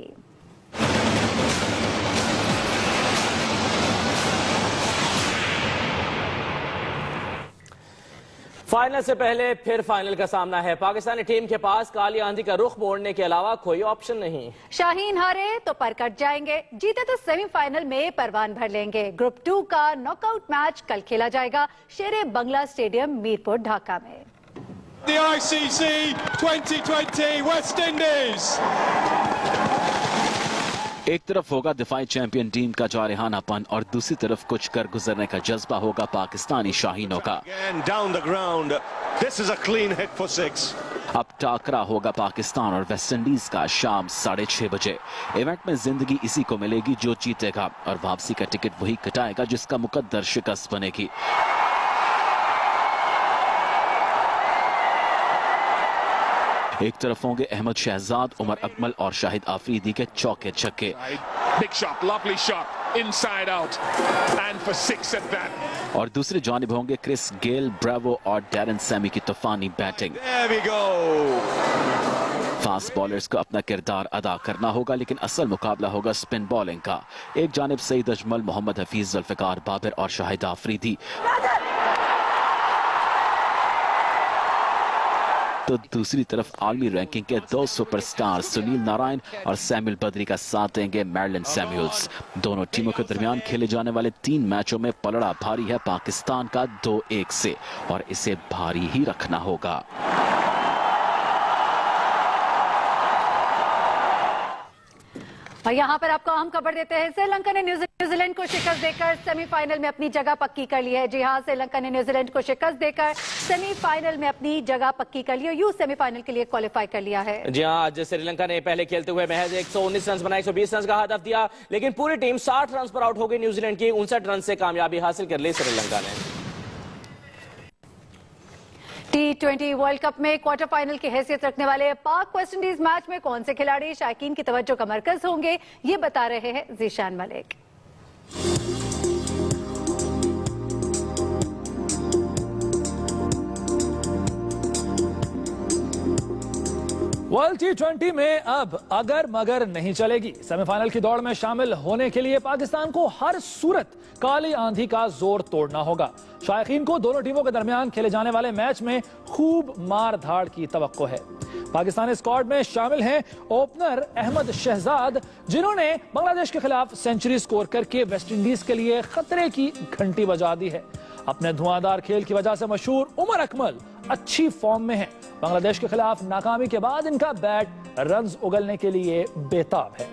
फाइनल से पहले फिर फाइनल का सामना है। पाकिस्तानी टीम के पास काली आंधी का रुख मोड़ने के अलावा कोई ऑप्शन नहीं। शाहीन हारे तो पर कट जाएंगे, जीते तो सेमीफाइनल में परवान भर लेंगे। ग्रुप 2 का नॉकआउट मैच कल खेला जाएगा शेरे बंगला स्टेडियम मीरपुर ढाका में। The ICC 2020 West Indies। एक तरफ होगा दिफाई चैंपियन टीम का जारहानापन और दूसरी तरफ कुछ कर गुजरने का जज्बा होगा पाकिस्तानी शाहीनों का। Down the ground. This is a clean hit for 6. अब टाकरा होगा पाकिस्तान और वेस्ट इंडीज का शाम 6:30 बजे। इवेंट में जिंदगी इसी को मिलेगी जो जीतेगा, और वापसी का टिकट वही कटाएगा जिसका मुकद्दर शिकस्त बनेगी। एक तरफ होंगे अहमद शहजाद, उमर अकमल और शाहिद आफरीदी के चौके छक्के। Big shot, lovely shot. inside out, and for 6 at that. और दूसरी जानिब होंगे क्रिस गेल, ब्रावो और डैरन सैमी की तूफानी batting. There we go. Fast bowlers को अपना किरदार अदा करना होगा, लेकिन असल मुकाबला होगा स्पिन बॉलिंग का। एक जानिब सईद अजमल, मोहम्मद हफीज, जुल्फिकार बाबर और शाहिद आफरीदी, तो दूसरी तरफ आलमी रैंकिंग के 2 सुपरस्टार सुनील नारायण और सैमुअल बद्री का साथ देंगे मैरलिन सैमुअल्स। दोनों टीमों के दरमियान खेले जाने वाले 3 मैचों में पलड़ा भारी है पाकिस्तान का 2-1 से, और इसे भारी ही रखना होगा। और यहाँ पर आपको अहम खबर देते हैं, श्रीलंका ने न्यूजीलैंड को शिकस्त देकर सेमीफाइनल में अपनी जगह पक्की कर ली है। जी हाँ, श्रीलंका ने न्यूजीलैंड को शिकस्त देकर सेमीफाइनल में अपनी जगह पक्की कर ली और यूं सेमीफाइनल के लिए क्वालिफाई कर लिया है। जी हाँ, आज श्रीलंका ने पहले खेलते हुए महज 119 रन बनाए, 120 रन का हदफ दिया, लेकिन पूरी टीम 60 रन पर आउट हो गई। न्यूजीलैंड की 59 रन से कामयाबी हासिल कर ली श्रीलंका ने। T20 वर्ल्ड कप में क्वार्टर फाइनल की हैसियत रखने वाले पाक वेस्ट इंडीज मैच में कौन से खिलाड़ी शायकीन की तवज्जो का मरकज होंगे, ये बता रहे हैं जीशान मलिक। वर्ल्ड T20 में अब अगर मगर नहीं चलेगी। सेमीफाइनल की दौड़ में शामिल होने के लिए पाकिस्तान को हर सूरत काली आंधी का जोर तोड़ना होगा। शायकीन को दोनों टीमों के दरमियान खेले जाने वाले मैच में खूब मार धाड़ की तवक्को है। पाकिस्तानी स्क्वाड में शामिल हैं ओपनर अहमद शहजाद, जिन्होंने बांग्लादेश के खिलाफ सेंचुरी स्कोर करके वेस्ट इंडीज के लिए खतरे की घंटी बजा दी है। अपने धुआंधार खेल की वजह से मशहूर उमर अकमल अच्छी फॉर्म में हैं। बांग्लादेश के खिलाफ नाकामी के बाद इनका बैट रन्स उगलने के लिए बेताब है।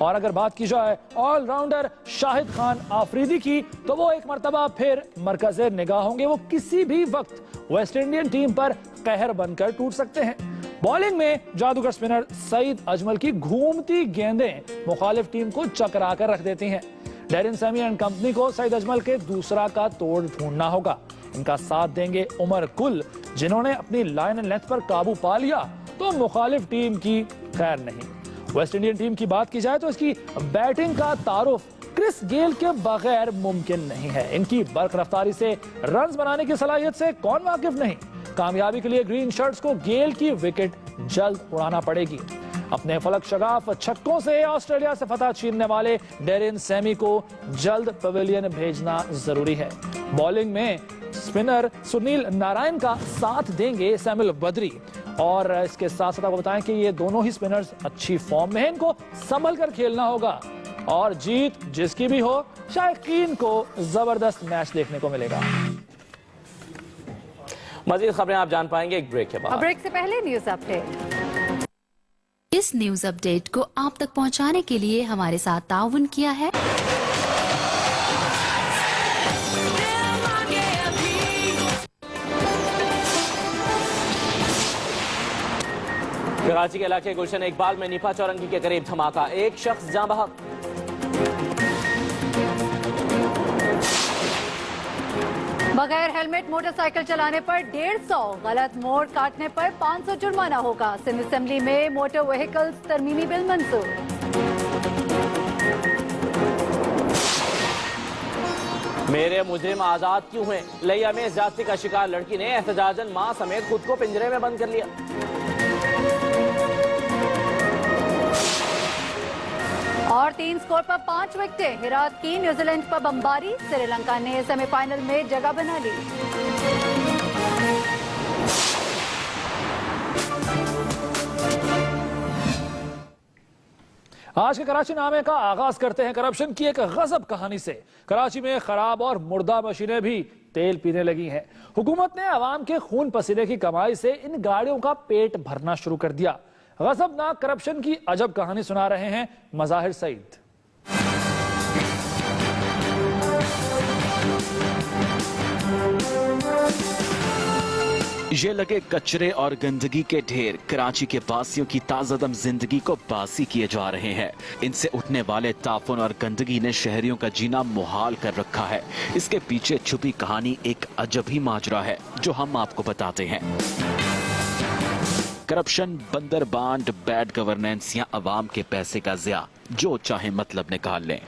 और अगर बात की जाए ऑलराउंडर शाहिद खान आफरीदी की, तो वो एक मर्तबा फिर मरकज़े निगाह होंगे। वो किसी भी वक्त वेस्ट इंडियन टीम पर कहर बनकर टूट सकते हैं। बॉलिंग में जादूगर स्पिनर सईद अजमल की घूमती गेंदें मुखालिफ टीम को चकरा कर रख देती हैं। डैरिन सैमी एंड कंपनी को सईद अजमल के दूसरा का तोड़ ढूंढना होगा। इनका साथ देंगे उमर गुल, जिन्होंने अपनी लाइन एंड लेंथ पर काबू पा लिया तो मुखालिफ टीम की खैर नहीं। वेस्ट इंडियन टीम की बात की जाए तो इसकी बैटिंग का तारुफ क्रिस गेल के बगैर मुमकिन नहीं है। इनकी बर्क रफ्तारी से रन्स बनाने की सलाहियत से कौन वाकिफ नहीं। कामयाबी के लिए ग्रीन शर्ट्स को गेल की विकेट जल्द उड़ाना पड़ेगी। अपने फलक शगाफ छक्कों से ऑस्ट्रेलिया से फतह छीनने वाले डेरिन सैमी को जल्द पवेलियन भेजना जरूरी है। बॉलिंग में स्पिनर सुनील नारायण का साथ देंगे सैमुअल बद्री, और इसके साथ साथ आपको बताएं कि ये दोनों ही स्पिनर्स अच्छी फॉर्म में हैं। इनको संभल कर खेलना होगा और जीत जिसकी भी हो, शायकीन को जबरदस्त मैच देखने को मिलेगा। मजीद खबरें आप जान पाएंगे एक ब्रेक के बाद। ब्रेक से पहले न्यूज अपडेट। इस न्यूज अपडेट को आप तक पहुंचाने के लिए हमारे साथ ताउन किया है कराची के इलाके गुलशन इकबाल में निपा चौरंगी के करीब धमाका, एक शख्स जाँ बहक। बगैर हेलमेट मोटरसाइकिल चलाने पर 150, गलत मोड़ काटने पर 500 जुर्माना होगा। सिंध असेंबली में मोटर व्हीकल्स तरमीमी बिल मंजूर। मेरे मुजरिम आजाद क्यों हैं? लिया में ज्यादती का शिकार लड़की ने एहतजाजन मां समेत खुद को पिंजरे में बंद कर लिया। और 3 स्कोर पर 5 विकेटें। हेरात की न्यूजीलैंड पर बमबारी, श्रीलंका ने सेमीफाइनल में जगह बना ली। आज के कराची नामे का आगाज करते हैं करप्शन की एक गजब कहानी से। कराची में खराब और मुर्दा मशीनें भी तेल पीने लगी हैं। हुकूमत ने अवाम के खून पसीने की कमाई से इन गाड़ियों का पेट भरना शुरू कर दिया। गजबनाक करप्शन की अजब कहानी सुना रहे हैं मज़ाहिर सईद। ये लगे कचरे और गंदगी के ढेर कराची के बासियों की ताज़ादम जिंदगी को बासी किए जा रहे हैं। इनसे उठने वाले ताफुन और गंदगी ने शहरियों का जीना मुहाल कर रखा है। इसके पीछे छुपी कहानी एक अजब ही माजरा है जो हम आपको बताते हैं। करप्शन, बंदर बांड, बैड गवर्नेंस या अवाम के पैसे का ज़िया, जो चाहे मतलब निकाल लें।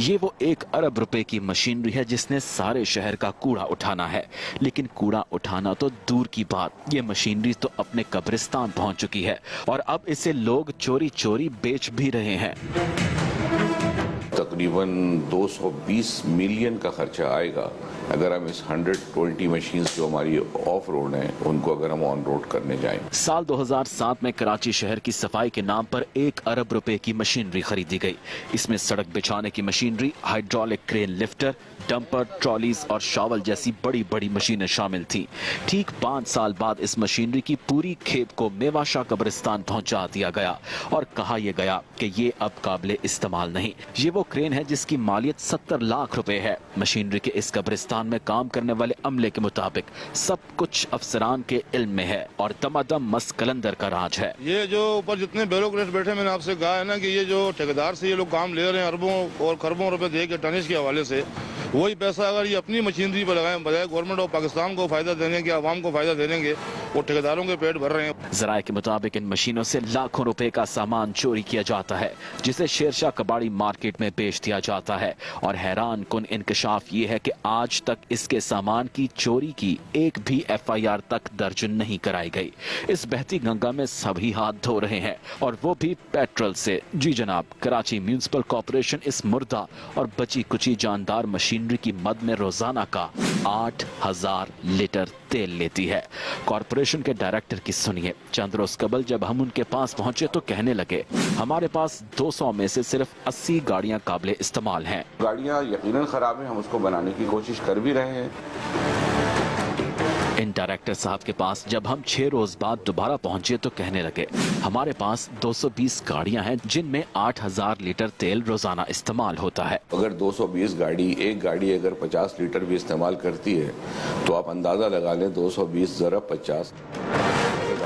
ये वो 1 अरब रुपए की मशीनरी है जिसने सारे शहर का कूड़ा उठाना है, लेकिन कूड़ा उठाना तो दूर की बात, ये मशीनरी तो अपने कब्रिस्तान पहुंच चुकी है और अब इसे लोग चोरी चोरी बेच भी रहे हैं। तकरीबन 220 मिलियन का खर्चा आएगा अगर हम इस 120 मशीन्स जो हमारी ऑफ रोड हैं उनको अगर हम ऑन रोड करने जाएं। साल 2007 में कराची शहर की सफाई के नाम पर 1 अरब रुपए की मशीनरी खरीदी गई। इसमें सड़क बिछाने की machinery, hydraulic crane lifter, dumper, trolleys और शावल जैसी बड़ी बड़ी मशीनें शामिल थीं। ठीक 5 साल बाद इस मशीनरी की पूरी खेप को मेवाशा कब्रिस्तान पहुंचा दिया गया और कहा यह गया कि ये अब काबिले इस्तेमाल नहीं। ये वो क्रेन है जिसकी मालियत 70 लाख रुपए है। मशीनरी के इस कब्रिस्तान में काम करने वाले अमले के मुताबिक सब कुछ अफसरान के इल्म में है और दमादम मस्त कलंदर का राज है। ये जो ऊपर जितने ब्यूरोक्रेट बैठे, मैंने आपसे कहा है ना कि ये जो ठेकेदार से ये लोग काम ले रहे हैं अरबों और खरबों रुपए दे के टनिश के हवाले से, वही पैसा अगर ये अपनी मशीनरी पर लगाएं बजाय गवर्नमेंट ऑफ पाकिस्तान को फायदा देने के, आवाम को फायदा देने के, वो ठेकेदारों के पेट भर रहे हैं। जराये के मुताबिक इन मशीनों से लाखों रुपए का सामान चोरी किया जाता है जिसे शेरशाह कबाड़ी मार्केट में बेच दिया जाता है और हैरान कुन इंकशाफ ये है कि आज तक इसके सामान की चोरी की एक भी FIR तक दर्ज नहीं कराई गई। इस बहती गंगा में सभी हाथ धो रहे हैं और वो भी पेट्रोल से। जी जनाब, कराची म्यूनिसिपल कॉर्पोरेशन इस मुर्दा और बची कुची जानदार मशीनरी की मद में रोजाना का 8000 लीटर तेल लेती है। कॉर्पोरेशन के डायरेक्टर की सुनिए। चंद रोज कबल जब हम उनके पास पहुंचे तो कहने लगे हमारे पास 200 में से सिर्फ 80 गाड़ियां काबिले इस्तेमाल हैं। गाड़ियां यकीनन खराब हैं, हम उसको बनाने की कोशिश कर भी रहे हैं। इन डायरेक्टर साहब के पास जब हम 6 रोज बाद दोबारा पहुंचे तो कहने लगे हमारे पास 220 गाड़ियां हैं जिनमें 8000 लीटर तेल रोजाना इस्तेमाल होता है। अगर 220 गाड़ी, एक गाड़ी अगर 50 लीटर भी इस्तेमाल करती है तो आप अंदाजा लगा लें 220 ज़रब 50।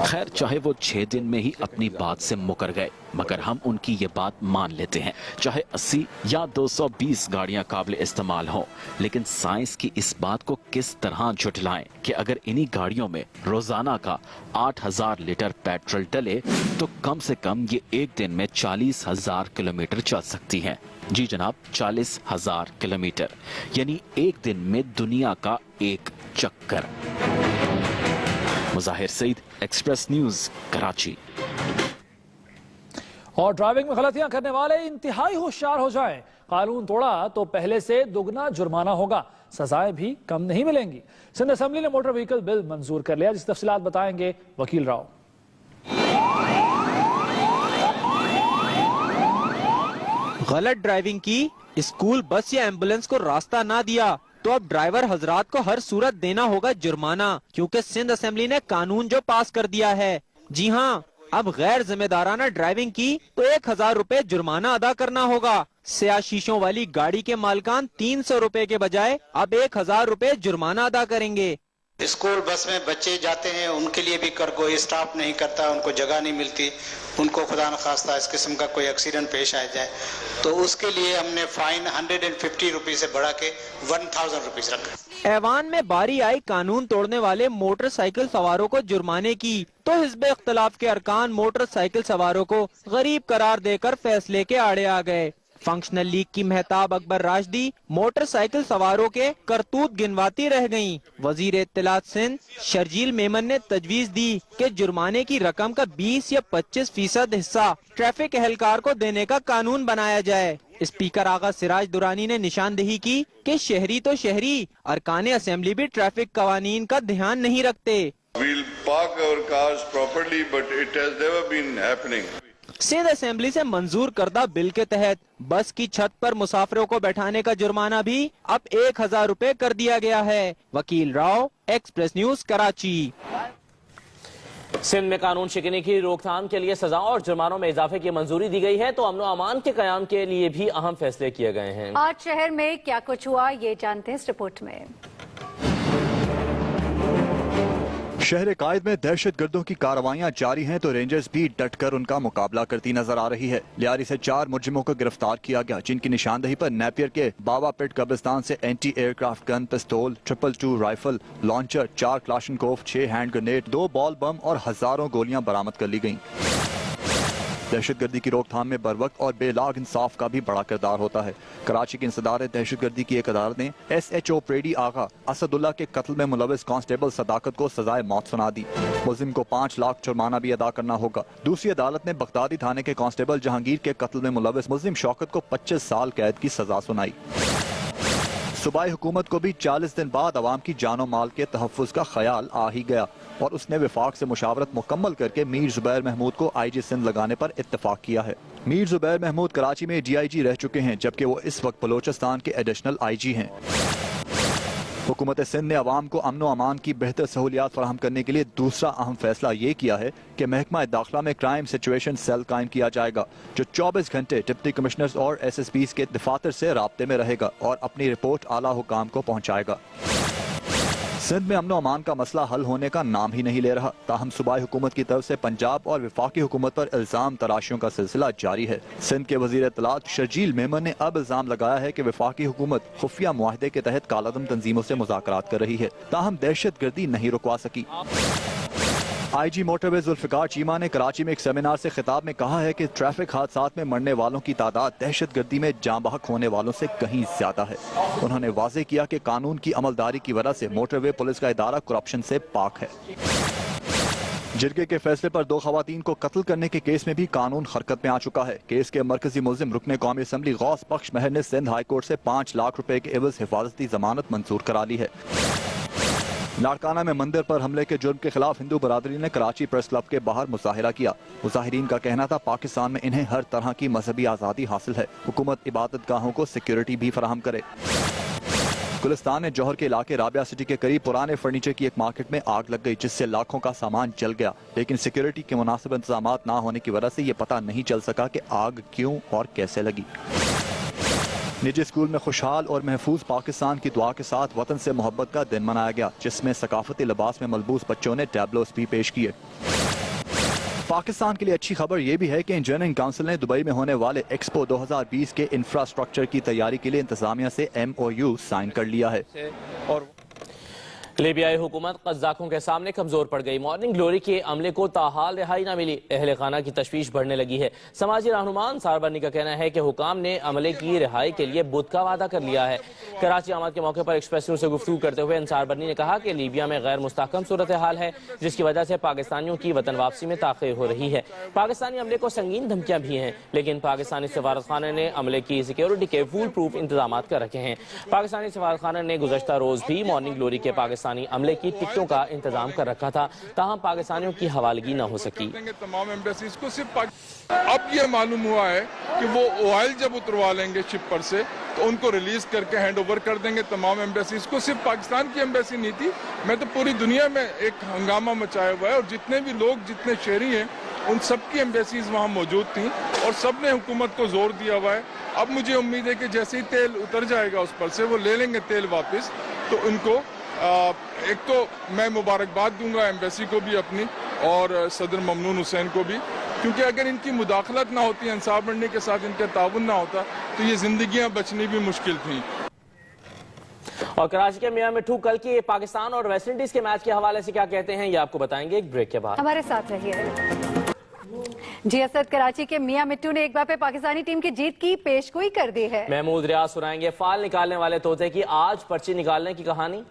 खैर, चाहे वो 6 दिन में ही अपनी बात से मुकर गए, मगर हम उनकी ये बात मान लेते हैं। चाहे 80 या 220 गाड़ियां काबिल इस्तेमाल हों, लेकिन साइंस की इस बात को किस तरह झुठलाएं कि अगर इन्हीं गाड़ियों में रोजाना का 8000 लीटर पेट्रोल डले तो कम से कम ये एक दिन में 40,000 किलोमीटर चल सकती हैं। जी जनाब, 40,000 किलोमीटर, यानी एक दिन में दुनिया का एक चक्कर। मुजाहिर सईद, एक्सप्रेस न्यूज, कराची। और ड्राइविंग में गलतियां करने वाले इंतहाई होशियार हो जाएं। कानून तोड़ा तो पहले से दुगना जुर्माना होगा, सजाएं भी कम नहीं मिलेंगी। सिंध असेंबली ने मोटर व्हीकल बिल मंजूर कर लिया, जिसकी तफसीलात बताएंगे वकील राव। गलत ड्राइविंग की, स्कूल बस या एम्बुलेंस को रास्ता ना दिया तो अब ड्राइवर हजरात को हर सूरत देना होगा जुर्माना, क्योंकि सिंध असेंबली ने कानून जो पास कर दिया है। जी हाँ, अब गैर जिम्मेदाराना ड्राइविंग की तो 1000 रुपए जुर्माना अदा करना होगा। स्याह शीशों वाली गाड़ी के मालिकान 300 रुपए के बजाय अब 1000 रुपए जुर्माना अदा करेंगे। स्कूल बस में बच्चे जाते हैं, उनके लिए भी कर कोई स्टाफ नहीं करता, उनको जगह नहीं मिलती, उनको खुदा न खास्ता इस किस्म का कोई एक्सीडेंट पेश आ जाए तो उसके लिए हमने फाइन 150 रुपीज से बढ़ा के 1000 रुपीज रखा। ऐवान में बारी आई कानून तोड़ने वाले मोटरसाइकिल सवारों को जुर्माने की, तो हिज़्ब इख्तिलाफ के अरकान मोटरसाइकिल सवारों को गरीब करार देकर फैसले के आड़े आ गए। फंक्शनल लीग की मेहताब अकबर राशदी मोटरसाइकिल सवारों के करतूत गिनवाती रह गयीं। वजीर इत्तलात सिंध शर्जील मेमन ने तजवीज दी कि जुर्माने की रकम का 20 या 25% हिस्सा ट्रैफिक एहलकार को देने का कानून बनाया जाए। स्पीकर आगा सिराज दुरानी ने निशानदेही की कि शहरी तो शहरी, अरकान असेंबली भी ट्रैफिक कवानीन का ध्यान नहीं रखते। We'll park our cars properly, but it has never been happening. Sindh assembly से मंजूर करदा बिल के तहत बस की छत पर मुसाफिरों को बैठाने का जुर्माना भी अब 1000 रुपए कर दिया गया है। वकील राव, एक्सप्रेस न्यूज, कराची। सिंध में कानून शिकनी की रोकथाम के लिए सजा और जुर्मानों में इजाफे की मंजूरी दी गई है, तो अमन अमान के कयाम के लिए भी अहम फैसले किए गए हैं। आज शहर में क्या कुछ हुआ, ये जानते हैं इस रिपोर्ट में। शहर कायद में दहशतगर्दों की कार्रवाइयां जारी हैं तो रेंजर्स भी डटकर उनका मुकाबला करती नजर आ रही है। लियारी से 4 मुजरिमों को गिरफ्तार किया गया, जिनकी निशानदेही पर नेपियर के बाबा पिट कब्रिस्तान से एंटी एयरक्राफ्ट गन, पिस्तौल, 222 rifle, launcher, 4 Kalashnikov, 6 hand grenade, 2 ball bomb और हजारों गोलियां बरामद कर ली गयी। दहशतगर्दी की रोकथाम में बरवक्त और बेलाग इंसाफ का भी बड़ा किरदार होता है। कराची की इंसदार दहशतगर्दी की एक अदालत ने SHO प्रेडी आगा असदुल्ला के कत्ल में मुलविस कांस्टेबल सदाकत को सजाए मौत सुना दी। मुलजिम को 5 लाख जुर्माना भी अदा करना होगा। दूसरी अदालत ने बगदादी थाने के कांस्टेबल जहांगीर के कत्ल में मुलविस मुलजिम शौकत को 25 साल कैद की सजा सुनाई। सूबाई हुकूमत को भी 40 दिन बाद अवाम की जानो माल के तहफ़्फ़ुज़ का ख्याल आ ही गया और उसने विफाक से मुशावरत मुकम्मल करके मीर जुबैर महमूद को IG सिंध लगाने पर इत्तफाक किया है। मीर जुबैर महमूद कराची में DIG रह चुके हैं, जबकि वो इस वक्त बलोचिस्तान के एडिशनल IG हैं। हुकूमत सिंध ने अवाम को अमन व अमान की बेहतर सहूलियात फराहम करने के लिए दूसरा अहम फैसला ये किया है कि महकमा दाखिला में क्राइम सिचुएशन सेल कायम किया जाएगा, जो 24 घंटे डिप्टी कमिश्नर्स और SSPs के दफातर से राब्ते में रहेगा और अपनी रिपोर्ट आला हुकाम को पहुँचाएगा। सिंध में अमन अमान का मसला हल होने का नाम ही नहीं ले रहा। ताहम सूबाई हुकूमत की तरफ से पंजाब और विफाकी हुकूमत पर इल्जाम तराशियों का सिलसिला जारी है। सिंध के वजीर इत्तलात शर्जील मेमन ने अब इल्जाम लगाया है कि विफाकी हुकूमत खुफिया मुआहदे के तहत कालादम तंजीमों से मुज़ाकरात कर रही है, ताहम दहशत गर्दी नहीं रुकवा सकी। IG मोटरवे जुल्फिकार चीमा ने कराची में एक सेमिनार से खिताब में कहा है कि ट्रैफिक हादसात में मरने वालों की तादाद दहशत गर्दी में जाँ बहक होने वालों से कहीं ज्यादा है। उन्होंने वाजे किया कि कानून की अमलदारी की वजह से मोटरवे पुलिस का इदारा करप्शन से पाक है। जिरगे के फैसले पर 2 खवातीन को कत्ल करने के केस में भी कानून हरकत में आ चुका है। केस के मरकजी मुलजिम रुकने कौमी असम्बली गौस बख्श महर ने सिंध हाई कोर्ट से 5 लाख रुपए के एवज हिफाजती जमानत मंजूर करा ली है। लाड़काना में मंदिर पर हमले के जुर्म के खिलाफ हिंदू बरादरी ने कराची प्रेस क्लब के बाहर मुजाहिरा किया। मुजाहिरीन का कहना था पाकिस्तान में इन्हें हर तरह की मजहबी आज़ादी हासिल है, हुकूमत इबादत गाहों को सिक्योरिटी भी फराहम करे। गुलिस्तान ने जौहर के इलाके राबिया सिटी के करीब पुराने फर्नीचर की एक मार्केट में आग लग गई, जिससे लाखों का सामान जल गया, लेकिन सिक्योरिटी के मुनासिब इंतजाम ना होने की वजह से ये पता नहीं चल सका कि आग क्यों और कैसे लगी। निजी स्कूल में खुशहाल और महफूज पाकिस्तान की दुआ के साथ वतन से मोहब्बत का दिन मनाया गया, जिसमें सकाफती लिबास में मलबूस बच्चों ने टैबलोस भी पेश किए। पाकिस्तान के लिए अच्छी खबर यह भी है कि इंजीनियरिंग काउंसिल ने दुबई में होने वाले एक्सपो 2020 के इंफ्रास्ट्रक्चर की तैयारी के लिए इंतजामिया से MOU साइन कर लिया है। और लीबियाई हुकूमत कज़ाकों के सामने कमजोर पड़ गई। मॉर्निंग ग्लोरी के अमले को ताहाल रिहाई न मिली। अहले खाना की तशवीश बढ़ने लगी है। समाजी रहनुमा अंसार बनी का कहना है कि हुकाम ने अमले की रिहाई के लिए बुध का वादा कर लिया है। कराची आमद के मौके पर एक्सप्रेस न्यूज से गुफ्तगू करते हुए अंसार बनी ने कहा कि लीबिया में गैर मुस्तहकम सूरत हाल है, जिसकी वजह से पाकिस्तानियों की वतन वापसी में ताख़ीर हो रही है। पाकिस्तानी अमले को संगीन धमकियां भी हैं, लेकिन पाकिस्तानी सफारत खाना ने अमले की सिक्योरिटी के फुल प्रूफ इंतजाम कर रखे हैं। पाकिस्तानी सफारत खाना ने गुज़श्ता रोज भी मॉर्निंग ग्लोरी के पाकिस्तानी अमले की टिकटों का इंतजाम कर रखा था, ताहम पाकिस्तानियों की हवालगी न हो सकी। तमाम एम्बेसीज को सिर्फ अब ये मालूम हुआ है कि वो ऑयल जब उतरवा लेंगे शिप पर से तो उनको रिलीज करके हैंड ओवर कर देंगे तमाम एम्बेसीज को। सिर्फ पाकिस्तान की एम्बेसी नहीं थी, मैं तो पूरी दुनिया में एक हंगामा मचाया हुआ है और जितने भी लोग जितने शहरी हैं उन सब की एम्बेसीज वहाँ मौजूद थी और सब ने हुकूमत को जोर दिया हुआ है। अब मुझे उम्मीद है कि जैसे ही तेल उतर जाएगा उस पर से वो ले लेंगे तेल वापस, तो उनको एक तो मैं मुबारकबाद दूंगा एम्बेसी को भी अपनी और सदर ममनून हुसैन को भी, क्योंकि अगर इनकी मुदाखलत ना होती, अंसार बढ़ने के साथ इनका ताउन ना होता तो ये जिंदगियां बचनी भी मुश्किल थी। और कराची के मियां मिट्ठू कल की पाकिस्तान और वेस्ट इंडीज के मैच के हवाले से क्या कहते हैं, ये आपको बताएंगे एक ब्रेक के बाद। हमारे साथ रहिए। जी असद, कराची के मियां मिट्टू ने एक बार पे पाकिस्तानी टीम की जीत की पेशगोई कर दी है। महमूद रियाज सुनाएंगे फाल निकालने वाले तोते की आज पर्ची निकालने की कहानी।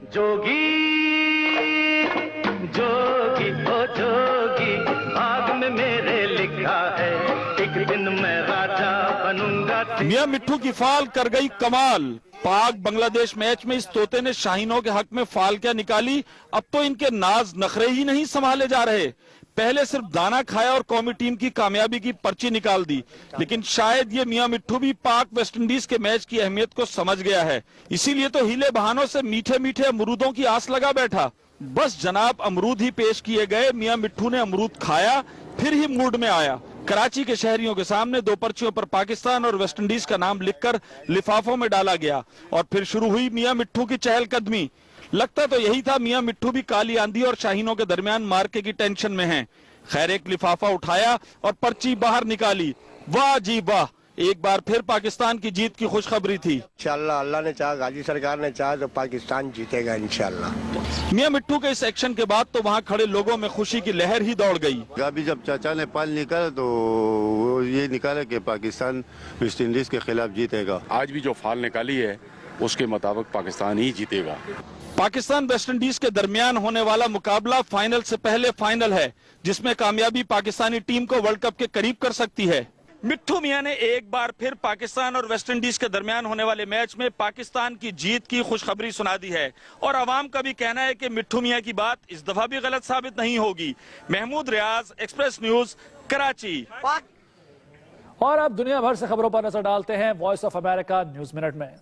जोगी जोगी ओ जोगी, भाग में मेरे लिखा है एक दिन मैं राजा बनूंगा। मियां मिट्ठू की फाल कर गई कमाल। पाक बांग्लादेश मैच में इस तोते ने शाहीनों के हक में फाल क्या निकाली। अब तो इनके नाज नखरे ही नहीं संभाले जा रहे। पहले सिर्फ दाना खाया और कौमी टीम की कामयाबी की पर्ची निकाल दी, लेकिन शायद ये मियां मिट्ठू भी पाक वेस्ट इंडीज के मैच की अहमियत को समझ गया है। इसीलिए तो हीले बहानों से मीठे मीठे अमरूदों की आस लगा बैठा। बस जनाब अमरूद ही पेश किए गए, मियां मिट्ठू ने अमरूद खाया, फिर ही मूड में आया। कराची के शहरियों के सामने 2 पर्चियों पर पाकिस्तान और वेस्ट इंडीज का नाम लिखकर लिफाफों में डाला गया और फिर शुरू हुई मियां मिट्ठू की चहलकदमी। लगता तो यही था मियां मिट्ठू भी काली आंधी और शाहीनों के दरमियान मार्के की टेंशन में हैं। खैर एक लिफाफा उठाया और पर्ची बाहर निकाली। वाह जी वाह, एक बार फिर पाकिस्तान की जीत की खुशखबरी थी। इंशाअल्लाह अल्लाह ने चाहा, गाजी सरकार ने चाहा तो पाकिस्तान जीतेगा इंशाअल्लाह। मियां मिट्ठू के इस एक्शन के बाद तो वहाँ खड़े लोगों में खुशी की लहर ही दौड़ गई। अभी जब चाचा ने पाल निकाला तो वो ये निकाला कि पाकिस्तान वेस्ट इंडीज के खिलाफ जीतेगा। आज भी जो फाल निकाली है उसके मुताबिक पाकिस्तान ही जीतेगा। पाकिस्तान वेस्ट इंडीज के दरमियान होने वाला मुकाबला फाइनल से पहले फाइनल है, जिसमें कामयाबी पाकिस्तानी टीम को वर्ल्ड कप के करीब कर सकती है। मिट्ठू मियां ने एक बार फिर पाकिस्तान और वेस्ट इंडीज के दरमियान होने वाले मैच में पाकिस्तान की जीत की खुशखबरी सुना दी है और अवाम का भी कहना है कि मिट्ठू मियां की बात इस दफा भी गलत साबित नहीं होगी। महमूद रियाज, एक्सप्रेस न्यूज, कराची। और अब दुनिया भर से खबरों पर नजर डालते हैं voice of America news minute में।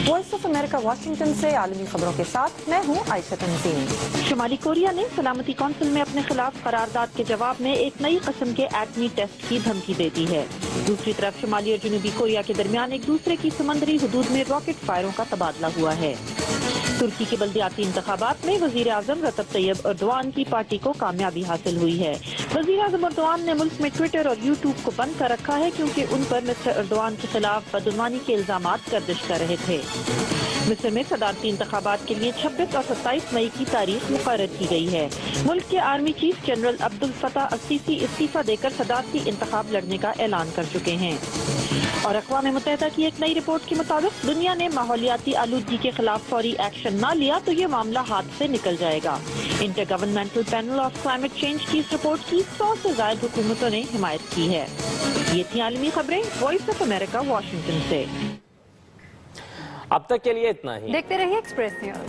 वॉइस ऑफ अमेरिका वाशिंगटन से आलमी खबरों के साथ मैं हूं आयशा तंजीम। शुमाली कोरिया ने सलामती कौंसिल में अपने खिलाफ करारदाद के जवाब में एक नई किस्म के एटमी टेस्ट की धमकी दे दी है। दूसरी तरफ शुमाली और जनूबी कोरिया के दरमियान एक दूसरे की समंदरी हुदूद में रॉकेट फायरों का तबादला हुआ है। तुर्की के बल्दियाती इंतखाबात में वजीर आजम रजब तैयब एर्दोआन की पार्टी को कामयाबी हासिल हुई है। वजीर आजम एर्दोआन ने मुल्क में ट्विटर और यूट्यूब को बंद कर रखा है क्योंकि उन पर मिस्टर एर्दोआन के खिलाफ बदगुमानी के इल्जामात गर्दिश कर रहे थे। मिस्र में सदारती इंतखाबात के लिए 26 और 27 मई की तारीख मुकर्रर की गई है। मुल्क के army chief general Abdul Fattah el-Sisi इस्तीफा देकर सदारती इंतखाब लड़ने का ऐलान कर चुके हैं। और अक़वाम मुत्तहिदा की एक नई रिपोर्ट के मुताबिक दुनिया ने माहौलियाती आलूदगी के खिलाफ फौरी एक्शन न लिया तो ये मामला हाथ से निकल जाएगा। Inter governmental panel of climate change की इस रिपोर्ट की 100 से ज्यादा हुकूमतों ने हिमायत की है। ये थी आलमी खबरें वॉइस ऑफ अमेरिका वाशिंगटन से। अब तक के लिए इतना ही। देखते रहिए एक्सप्रेस न्यूज।